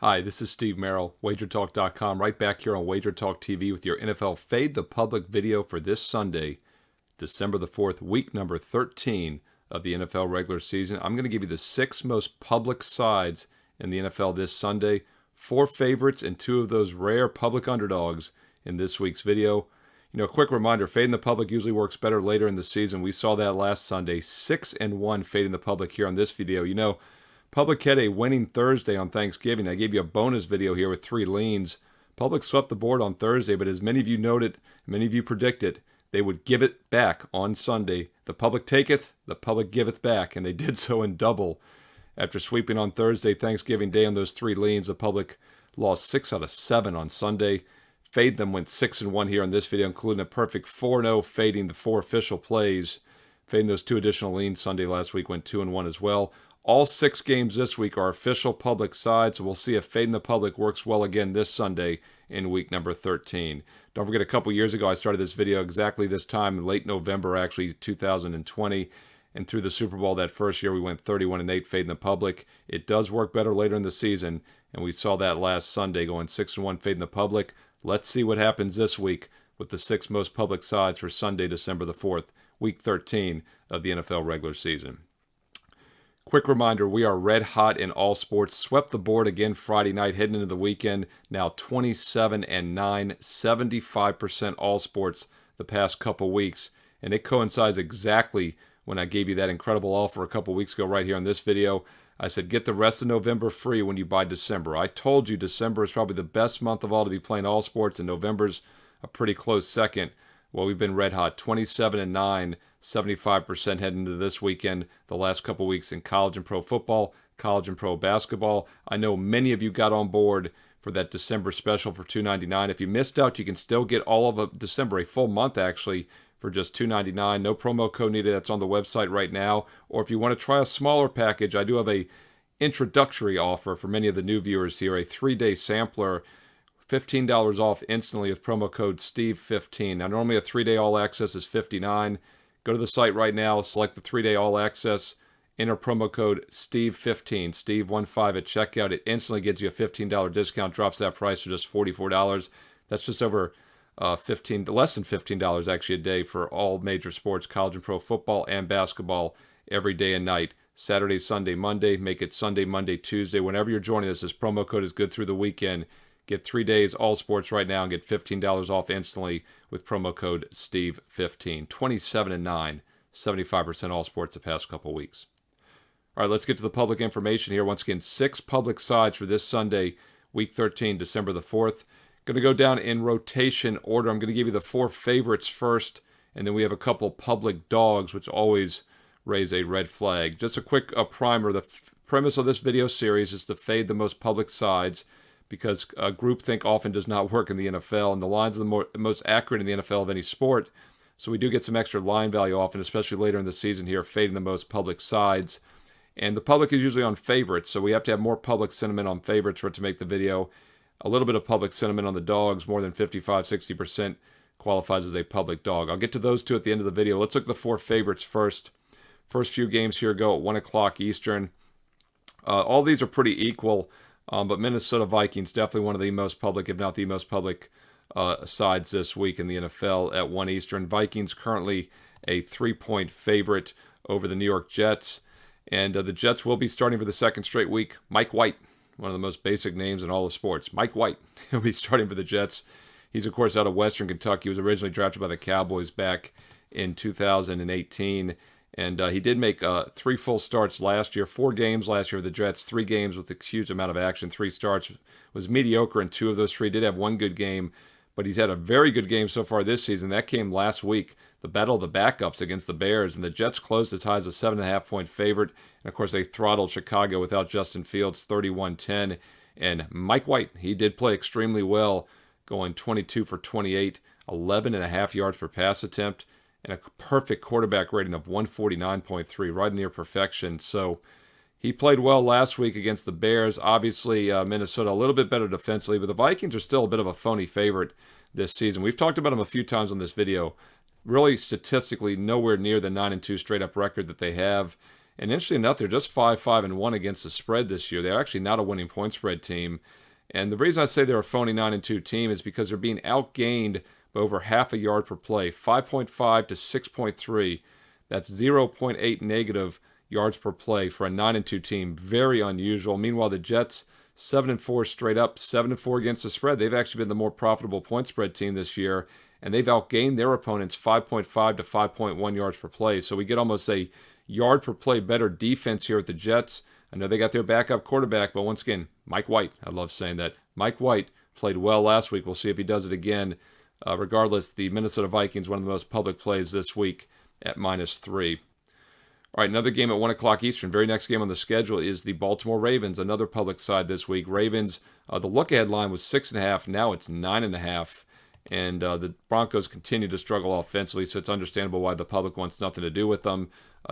Hi, this is Steve Merril, WagerTalk.com, right back here on WagerTalk TV with your NFL Fade the Public video for this Sunday, December the 4th, week number 13 of the NFL regular season. I'm going to give you the 6 most public sides in the NFL this Sunday, 4 favorites and 2 of those rare public underdogs in this week's video. You know, a quick reminder, fading the public usually works better later in the season. We saw that last Sunday, 6-1 fading the public here on this video. You know, Public had a winning Thursday on Thanksgiving. I gave you a bonus video here with 3 leans. Public swept the board on Thursday, but as many of you noted, many of you predicted, they would give it back on Sunday. The public taketh, the public giveth back, and they did so in double. After sweeping on Thursday, Thanksgiving Day on those 3 leans, the public lost 6 out of 7 on Sunday. Fade them went 6-1 here on this video, including a perfect 4-0 fading the 4 official plays. Fading those 2 additional leans Sunday last week went 2-1 as well. All 6 games this week are official public sides, so we'll see if fading the public works well again this Sunday in week number 13. Don't forget, a couple years ago, I started this video exactly this time in late November, actually 2020, and through the Super Bowl that first year, we went 31-8 fading the public. It does work better later in the season, and we saw that last Sunday going 6-1 fading the public. Let's see what happens this week with the 6 most public sides for Sunday, December the 4th, week 13 of the NFL regular season. Quick reminder, we are red hot in all sports. Swept the board again Friday night, heading into the weekend. Now 27-9, 75% all sports the past couple weeks. And it coincides exactly when I gave you that incredible offer a couple weeks ago right here on this video. I said, get the rest of November free when you buy December. I told you December is probably the best month of all to be playing all sports, and November's a pretty close second. Well, we've been red hot, 27-9, 75% heading into this weekend, the last couple weeks in college and pro football, college and pro basketball. I know many of you got on board for that December special for $2.99. If you missed out, you can still get all of December, a full month actually, for just $2.99. No promo code needed. That's on the website right now. Or if you want to try a smaller package, I do have a introductory offer for many of the new viewers here, a 3-day sampler, $15 off instantly with promo code STEVE15. Now, normally a 3-day all access is $59. Go to the site right now, select the 3-day all access, enter promo code STEVE15, Steve15 at checkout. It instantly gives you a $15 discount, drops that price to just $44. That's just over less than $15 actually a day for all major sports, college and pro football and basketball every day and night. Saturday, Sunday, Monday. Make it Sunday, Monday, Tuesday. Whenever you're joining us, this promo code is good through the weekend. Get 3 days all sports right now and get $15 off instantly with promo code STEVE15. 27-9, 75% all sports the past couple weeks. All right, let's get to the public information here. Once again, 6 public sides for this Sunday, week 13, December the 4th. Going to go down in rotation order. I'm going to give you the 4 favorites first, and then we have a couple public dogs, which always raise a red flag. Just a quick primer. The premise of this video series is to fade the most public sides, because groupthink often does not work in the NFL, and the lines are the most accurate in the NFL of any sport. So we do get some extra line value often, especially later in the season here, fading the most public sides. And the public is usually on favorites, so we have to have more public sentiment on favorites for it to make the video. A little bit of public sentiment on the dogs, more than 55-60% qualifies as a public dog. I'll get to those 2 at the end of the video. Let's look at the 4 favorites first. First few games here go at 1 o'clock Eastern. All these are pretty equal. But Minnesota Vikings, definitely one of the most public, if not the most public sides this week in the NFL at 1 Eastern. Vikings currently a 3-point favorite over the New York Jets. And the Jets will be starting for the 2nd straight week. Mike White, one of the most basic names in all of sports. Mike White, he'll be starting for the Jets. He's, of course, out of Western Kentucky. He was originally drafted by the Cowboys back in 2018. And he did make 3 full starts last year, 4 games last year with the Jets, 3 games with a huge amount of action, 3 starts. Was mediocre in 2 of those 3. Did have 1 good game, but he's had a very good game so far this season. That came last week, the battle of the backups against the Bears, and the Jets closed as high as a 7.5-point favorite. And, of course, they throttled Chicago without Justin Fields, 31-10. And Mike White, he did play extremely well, going 22 for 28, 11.5 yards per pass attempt, and a perfect quarterback rating of 149.3, right near perfection. So he played well last week against the Bears. Obviously, Minnesota a little bit better defensively, but the Vikings are still a bit of a phony favorite this season. We've talked about them a few times on this video. Really, statistically, nowhere near the 9-2 straight-up record that they have. And interestingly enough, they're just 5-5-1 against the spread this year. They're actually not a winning point spread team. And the reason I say they're a phony 9-2 team is because they're being outgained by over half a yard per play, 5.5 to 6.3. That's 0.8 negative yards per play for a 9-2 team. Very unusual. Meanwhile, the Jets, 7-4 straight up, 7-4 against the spread. They've actually been the more profitable point spread team this year, and they've outgained their opponents 5.5 to 5.1 yards per play. So we get almost a yard per play better defense here at the Jets. I know they got their backup quarterback, but once again, Mike White, I love saying that. Mike White played well last week. We'll see if he does it again. Regardless, the Minnesota Vikings, one of the most public plays this week at -3. All right, another game at 1 o'clock Eastern. Very next game on the schedule is the Baltimore Ravens, another public side this week. Ravens, the look-ahead line was 6.5. Now it's 9.5. And the Broncos continue to struggle offensively, so it's understandable why the public wants nothing to do with them.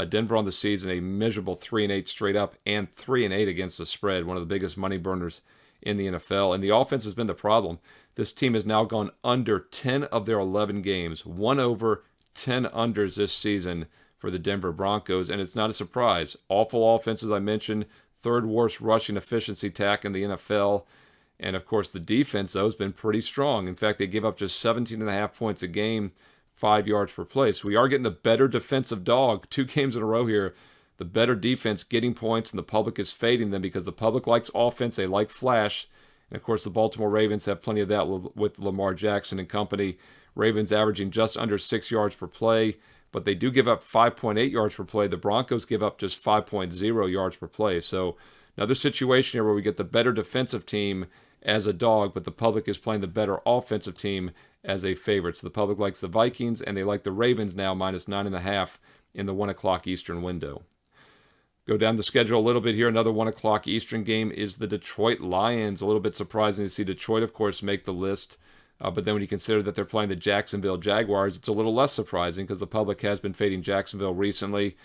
Denver on the season, a miserable 3-8 straight up and 3-8 against the spread, one of the biggest money burners in the NFL. And the offense has been the problem. This team has now gone under 10 of their 11 games, 1 over, 10 unders this season for the Denver Broncos, and it's not a surprise. Awful offense, as I mentioned, third worst rushing efficiency tack in the NFL. And, of course, the defense, though, has been pretty strong. In fact, they give up just 17.5 points a game, 5 yards per play. So we are getting the better defensive dog. 2 games in a row here. The better defense getting points, and the public is fading them because the public likes offense. They like flash. And, of course, the Baltimore Ravens have plenty of that with Lamar Jackson and company. Ravens averaging just under 6 yards per play, but they do give up 5.8 yards per play. The Broncos give up just 5.0 yards per play. So another situation here where we get the better defensive team as a dog, but the public is playing the better offensive team as a favorite. So the public likes the Vikings, and they like the Ravens now -9.5 in the 1 o'clock Eastern window. Go down the schedule a little bit here. Another 1 o'clock Eastern game is the Detroit Lions. A little bit surprising to see Detroit, of course, make the list. But then when you consider that they're playing the Jacksonville Jaguars, it's a little less surprising because the public has been fading Jacksonville recently.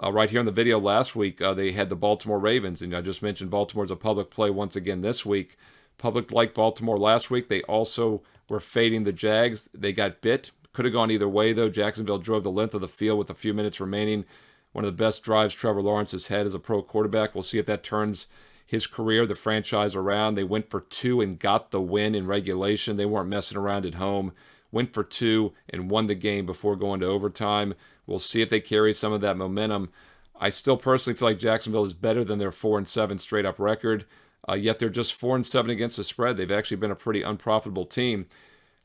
Right here in the video last week, they had the Baltimore Ravens, and I just mentioned Baltimore's a public play once again this week. Public liked Baltimore last week. They also were fading the Jags. They got bit. Could have gone either way, though. Jacksonville drove the length of the field with a few minutes remaining. One of the best drives Trevor Lawrence has had as a pro quarterback. We'll see if that turns his career, the franchise, around. They went for 2 and got the win in regulation. They weren't messing around at home. Went for 2 and won the game before going to overtime. We'll see if they carry some of that momentum. I still personally feel like Jacksonville is better than their 4-7 straight-up record. Yet they're just 4-7 against the spread. They've actually been a pretty unprofitable team.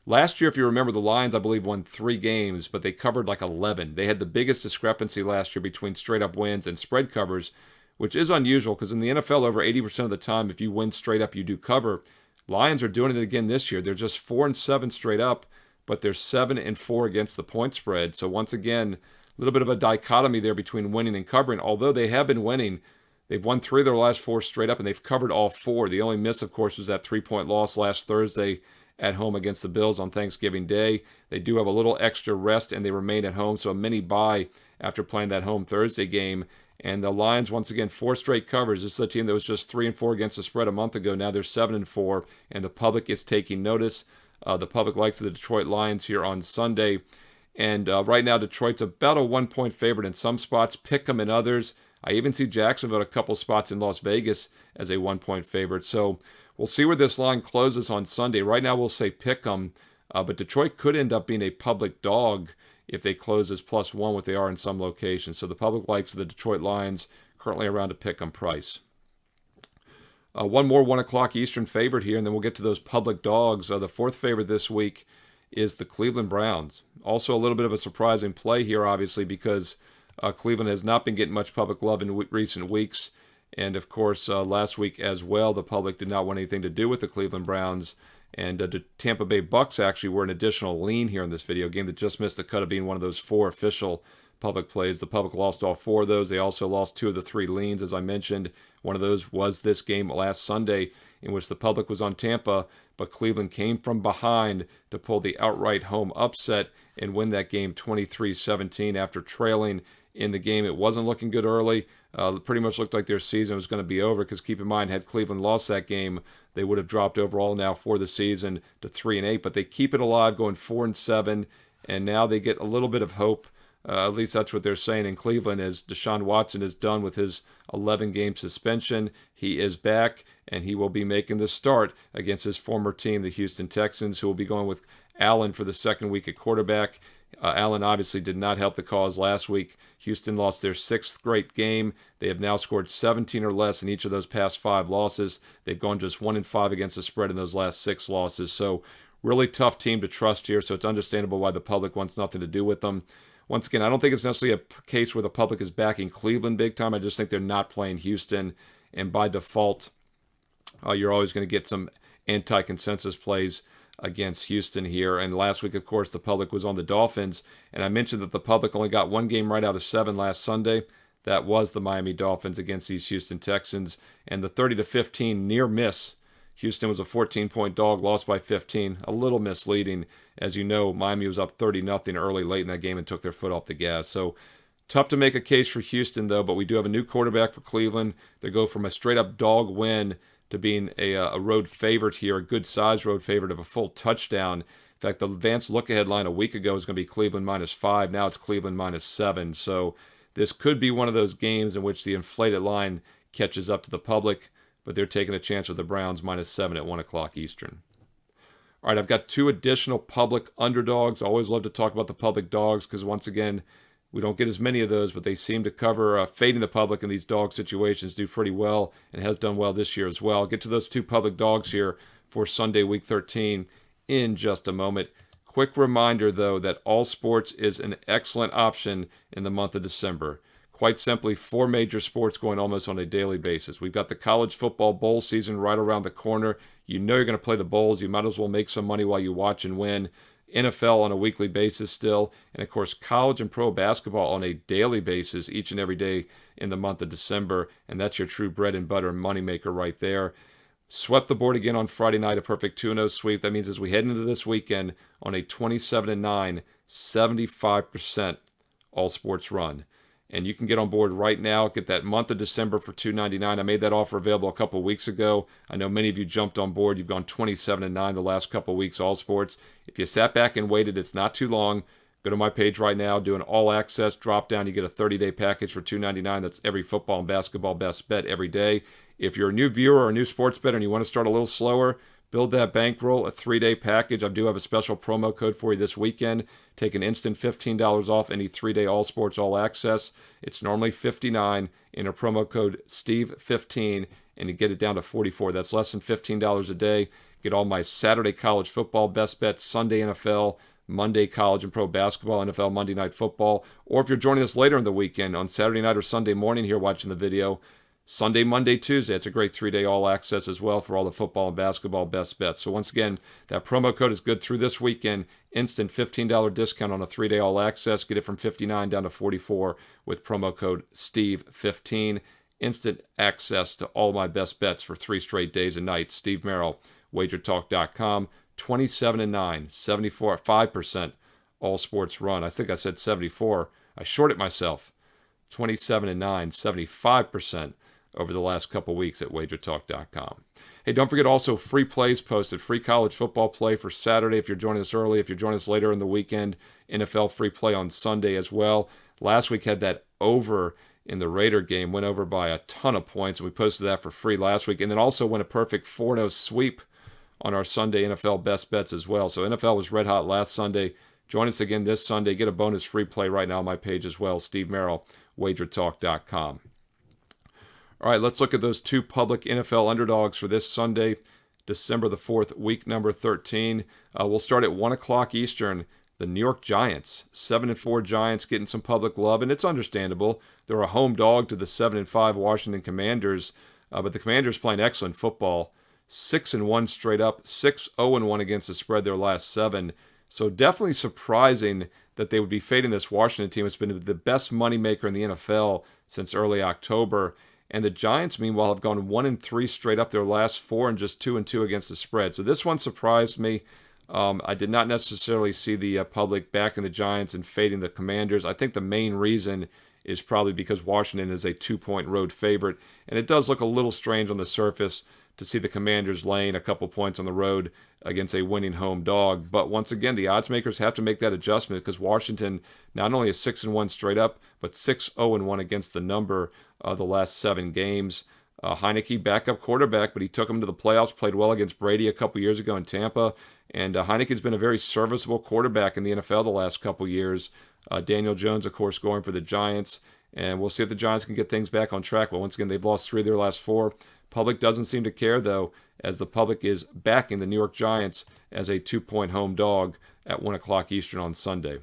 Last year, if you remember, the Lions, I believe, won 3 games, but they covered like 11. They had the biggest discrepancy last year between straight-up wins and spread covers, which is unusual because in the NFL, over 80% of the time, if you win straight up, you do cover. Lions are doing it again this year. They're just 4-7 straight up, but they're 7-4 against the point spread. So once again, a little bit of a dichotomy there between winning and covering. Although they have been winning, they've won 3 of their last 4 straight up, and they've covered all 4. The only miss, of course, was that 3-point loss last Thursday at home against the Bills on Thanksgiving Day. They do have a little extra rest, and they remain at home, so a mini bye after playing that home Thursday game. And the Lions, once again, 4 straight covers. This is a team that was just 3-4 against the spread a month ago. Now they're 7-4, and the public is taking notice. The public likes the Detroit Lions here on Sunday. And right now, Detroit's about a 1-point favorite in some spots, pick them in others. I even see Jacksonville a couple spots in Las Vegas as a 1-point favorite. So we'll see where this line closes on Sunday. Right now, we'll say pick them, but Detroit could end up being a public dog if they close as +1, what they are in some locations. So the public likes the Detroit Lions, currently around a pick 'em price. One more 1 o'clock Eastern favorite here, and then we'll get to those public dogs. The 4th favorite this week is the Cleveland Browns. Also a little bit of a surprising play here, obviously, because Cleveland has not been getting much public love in recent weeks. And, of course, last week as well, the public did not want anything to do with the Cleveland Browns. And the Tampa Bay Bucks actually were an additional lean here in this video, game that just missed the cut of being one of those 4 official public plays. The public lost all 4 of those. They also lost 2 of the 3 leans, as I mentioned. One of those was this game last Sunday, in which the public was on Tampa, but Cleveland came from behind to pull the outright home upset and win that game 23-17 after trailing in the game. It wasn't looking good early. Pretty much looked like their season was going to be over because keep in mind, had Cleveland lost that game, they would have dropped overall now for the season to 3-8. But they keep it alive, going 4-7, and now they get a little bit of hope At least that's what they're saying in Cleveland, as Deshaun Watson is done with his 11-game suspension. He is back, and he will be making the start against his former team, the Houston Texans, who will be going with Allen for the second week at quarterback. Allen obviously did not help the cause last week. Houston lost their 6th straight game. They have now scored 17 or less in each of those past 5 losses. They've gone just 1-5 against the spread in those last 6 losses. So really tough team to trust here, so it's understandable why the public wants nothing to do with them. Once again, I don't think it's necessarily a case where the public is backing Cleveland big time. I just think they're not playing Houston, and by default, you're always going to get some anti-consensus plays against Houston here. And last week, of course, the public was on the Dolphins, and I mentioned that the public only got 1 game right out of 7 last Sunday. That was the Miami Dolphins against these Houston Texans, and the 30-15 near miss. Houston was a 14-point dog, lost by 15. A little misleading. As you know, Miami was up 30-0 early late in that game and took their foot off the gas. So tough to make a case for Houston, though, but we do have a new quarterback for Cleveland. They go from a straight-up dog win to being a road favorite here, a good-sized road favorite of a full touchdown. In fact, the advanced look-ahead line a week ago was going to be Cleveland -5. Now it's Cleveland -7. So this could be one of those games in which the inflated line catches up to the public, but they're taking a chance with the Browns -7 at 1 o'clock Eastern. All right, I've got 2 additional public underdogs. I always love to talk about the public dogs because, once again, we don't get as many of those, but they seem to cover fading the public in these dog situations, do pretty well, and has done well this year as well. I'll get to those 2 public dogs here for Sunday, Week 13 in just a moment. Quick reminder, though, that all sports is an excellent option in the month of December. Quite simply, 4 major sports going almost on a daily basis. We've got the college football bowl season right around the corner. You know you're going to play the bowls. You might as well make some money while you watch and win. NFL on a weekly basis still. And, of course, college and pro basketball on a daily basis each and every day in the month of December. And that's your true bread and butter moneymaker right there. Swept the board again on Friday night, a perfect 2-0 sweep. That means as we head into this weekend on a 27-9, 75% all sports run. And you can get on board right now. Get that month of December for $2.99. I made that offer available a couple weeks ago. I know many of you jumped on board. You've gone 27-9 the last couple weeks, all sports. If you sat back and waited, it's not too long. Go to my page right now, do an all-access drop-down. You get a 30-day package for $2.99. That's every football and basketball best bet every day. If you're a new viewer or a new sports bettor and you want to start a little slower, build that bankroll, a 3-day package. I do have a special promo code for you this weekend. Take an instant $15 off any 3-day all sports all access. It's normally $59. Enter promo code STEVE15 and you get it down to $44. That's less than $15 a day. Get all my Saturday college football best bets, Sunday NFL, Monday college and pro basketball, NFL Monday Night Football. Or if you're joining us later in the weekend on Saturday night or Sunday morning here watching the video, Sunday, Monday, Tuesday. It's a great 3-day all access as well for all the football and basketball best bets. So once again, that promo code is good through this weekend. Instant $15 discount on a 3-day all access. Get it from $59 down to $44 with promo code STEVE15. Instant access to all my best bets for 3 straight days and nights. Steve Merril, WagerTalk.com. 27-9, 5% all sports run. I think I said 74. I shorted myself. 27-9, 75% over the last couple weeks at WagerTalk.com. Hey, don't forget also free plays posted. Free college football play for Saturday if you're joining us early. If you're joining us later in the weekend, NFL free play on Sunday as well. Last week had that over in the Raider game. Went over by a ton of points, and we posted that for free last week. And then also went a perfect 4-0 sweep on our Sunday NFL best bets as well. So NFL was red hot last Sunday. Join us again this Sunday. Get a bonus free play right now on my page as well. Steve Merril, WagerTalk.com. All right, let's look at those 2 public NFL underdogs for this Sunday, December the 4th, week number 13. We'll start at 1 o'clock Eastern. The New York Giants, 7-4 Giants, getting some public love, and it's understandable. They're a home dog to the 7-5 Washington Commanders, but the Commanders playing excellent football. 6-1 straight up, 6-0-1 against the spread their last 7. So definitely surprising that they would be fading this Washington team. It's been the best moneymaker in the NFL since early October. And the Giants, meanwhile, have gone 1-3 straight up their last 4 and just 2-2 against the spread. So this one surprised me. I did not necessarily see the public backing the Giants and fading the Commanders. I think the main reason is probably because Washington is a 2-point road favorite. And it does look a little strange on the surface to see the Commanders laying a couple points on the road against a winning home dog. But once again, the odds makers have to make that adjustment because Washington not only is 6-1 straight up, but 6-0-1 against the number the last 7 games. Heineke, backup quarterback, but he took him to the playoffs, played well against Brady a couple years ago in Tampa. And Heineke's been a very serviceable quarterback in the NFL the last couple years. Daniel Jones, of course, going for the Giants. And we'll see if the Giants can get things back on track. Well, once again, they've lost 3 of their last 4. Public doesn't seem to care, though, as the public is backing the New York Giants as a 2-point home dog at 1 o'clock Eastern on Sunday.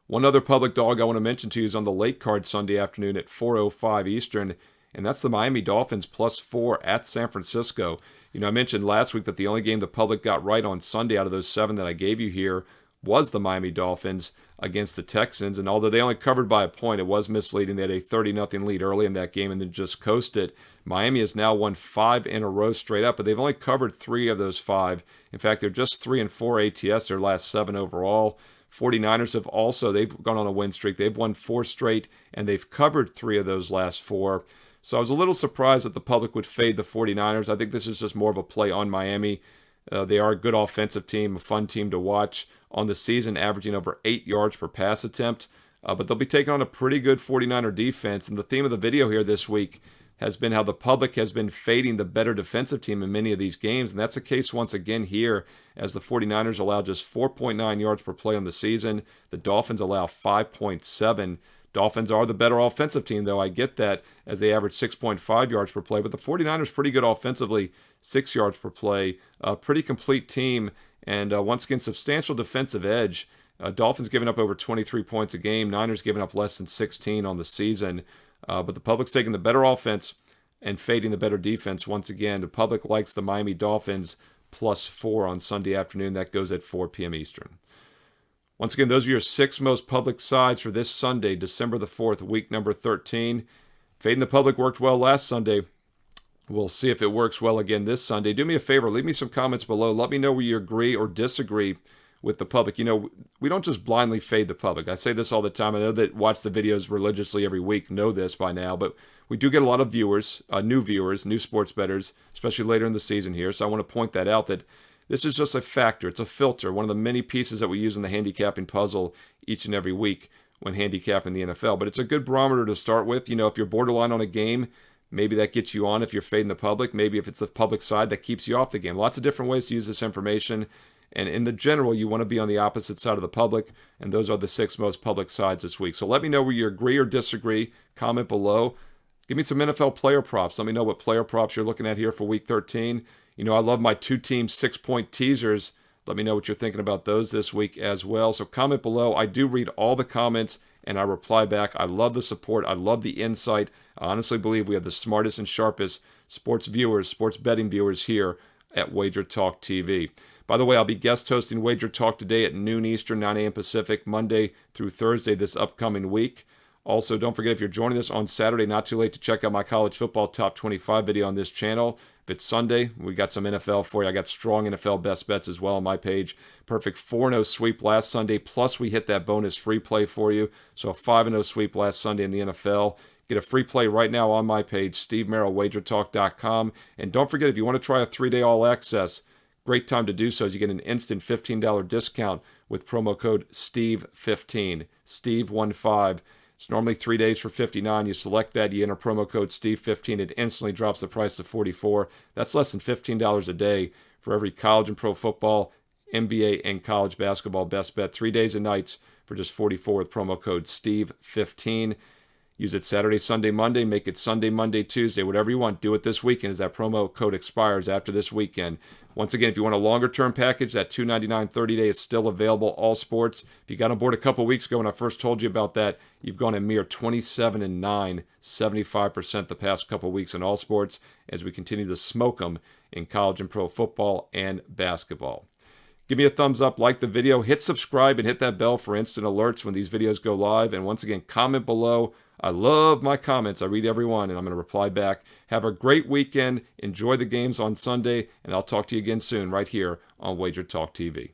One other public dog I want to mention to you is on the late card Sunday afternoon at 4:05 Eastern, and that's the Miami Dolphins +4 at San Francisco. You know, I mentioned last week that the only game the public got right on Sunday out of those 7 that I gave you here was the Miami Dolphins against the Texans. And although they only covered by a point, it was misleading. They had a 30-0 lead early in that game and then just coasted. Miami has now won 5 in a row straight up, but they've only covered 3 of those 5. In fact, they're just 3-4 ATS, their last 7 overall. 49ers have also, they've gone on a win streak. They've won 4 straight, and they've covered 3 of those last 4. So I was a little surprised that the public would fade the 49ers. I think this is just more of a play on Miami. They are a good offensive team, a fun team to watch on the season, averaging over 8 yards per pass attempt. But they'll be taking on a pretty good 49er defense. And the theme of the video here this week has been how the public has been fading the better defensive team in many of these games. And that's the case once again here, as the 49ers allow just 4.9 yards per play on the season. The Dolphins allow 5.7. Dolphins are the better offensive team, though. I get that, as they average 6.5 yards per play. But the 49ers pretty good offensively, 6 yards per play. A pretty complete team. And once again, substantial defensive edge. Dolphins giving up over 23 points a game. Niners giving up less than 16 on the season. But the public's taking the better offense and fading the better defense. Once again, the public likes the Miami Dolphins +4 on Sunday afternoon. That goes at 4 p.m. Eastern. Once again, those are your 6 most public sides for this Sunday, December the 4th, week number 13. Fading the public worked well last Sunday. We'll see if it works well again this Sunday. Do me a favor, leave me some comments below. Let me know where you agree or disagree with the public. You know, we don't just blindly fade the public. I say this all the time. I know that watch the videos religiously every week know this by now, but we do get a lot of viewers, new sports bettors, especially later in the season here. So I want to point that out, that this is just a factor. It's a filter, one of the many pieces that we use in the handicapping puzzle each and every week when handicapping the NFL. But it's a good barometer to start with. You know, if you're borderline on a game, maybe that gets you on if you're fading the public. Maybe if it's the public side, that keeps you off the game. Lots of different ways to use this information. And in the general, you want to be on the opposite side of the public. And those are the 6 most public sides this week. So let me know where you agree or disagree. Comment below. Give me some NFL player props. Let me know what player props you're looking at here for week 13. You know, I love my 2-team 6-point teasers. Let me know what you're thinking about those this week as well. So comment below. I do read all the comments and I reply back. I love the support. I love the insight. I honestly believe we have the smartest and sharpest sports viewers, sports betting viewers here at WagerTalk TV. By the way, I'll be guest hosting WagerTalk today at noon Eastern, 9 a.m. Pacific, Monday through Thursday this upcoming week. Also, don't forget, if you're joining us on Saturday, not too late to check out my college football top 25 video on this channel. If it's Sunday, we got some NFL for you. I got strong NFL best bets as well on my page. Perfect 4-0 sweep last Sunday, plus we hit that bonus free play for you. So a 5-0 sweep last Sunday in the NFL. Get a free play right now on my page, Steve Merril, WagerTalk.com. And don't forget, if you want to try a 3-day all access, great time to do so as you get an instant $15 discount with promo code STEVE15, Steve15. It's normally 3 days for $59. You select that, you enter promo code STEVE15, it instantly drops the price to $44. That's less than $15 a day for every college and pro football, NBA, and college basketball best bet. 3 days and nights for just $44 with promo code STEVE15. Use it Saturday, Sunday, Monday. Make it Sunday, Monday, Tuesday, whatever you want. Do it this weekend as that promo code expires after this weekend. Once again, if you want a longer-term package, that $299 30-day is still available, all sports. If you got on board a couple weeks ago when I first told you about that, you've gone a mere 27-9, 75% the past couple weeks in all sports as we continue to smoke them in college and pro football and basketball. Give me a thumbs up, like the video, hit subscribe, and hit that bell for instant alerts when these videos go live. And once again, comment below. I love my comments. I read every one, and I'm going to reply back. Have a great weekend. Enjoy the games on Sunday, and I'll talk to you again soon right here on WagerTalk TV.